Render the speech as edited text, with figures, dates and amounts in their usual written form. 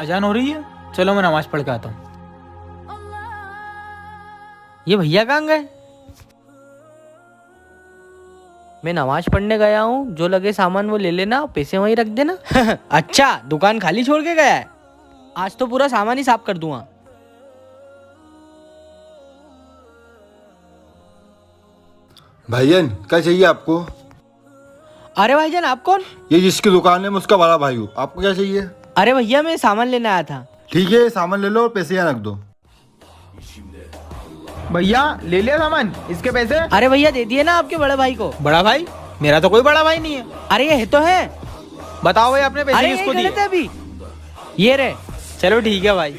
अजान हो रही है, चलो मैं नमाज पढ़ के आता हूँ। ये भैया कहाँ गए? मैं नमाज पढ़ने गया हूँ, जो लगे सामान वो ले लेना, पैसे वहीं रख देना। अच्छा, दुकान खाली छोड़ के गया है? आज तो पूरा सामान ही साफ कर दूंगा। भाईजान क्या चाहिए आपको? अरे भाईजान, आप कौन? ये जिसकी दुकान है मैं उसका बड़ा भाई हूँ। आपको क्या चाहिए? अरे भैया, मैं सामान लेने आया था। ठीक है, सामान ले लो और पैसे यहाँ रख दो। भैया ले लिया सामान, इसके पैसे? अरे भैया, दे दिए ना आपके बड़े भाई को। बड़ा भाई? मेरा तो कोई बड़ा भाई नहीं है। अरे ये तो है। बताओ भाई, अपने पैसे अरे किसको यही दिए? गलत है अभी। ये रे। चलो ठीक है भाई।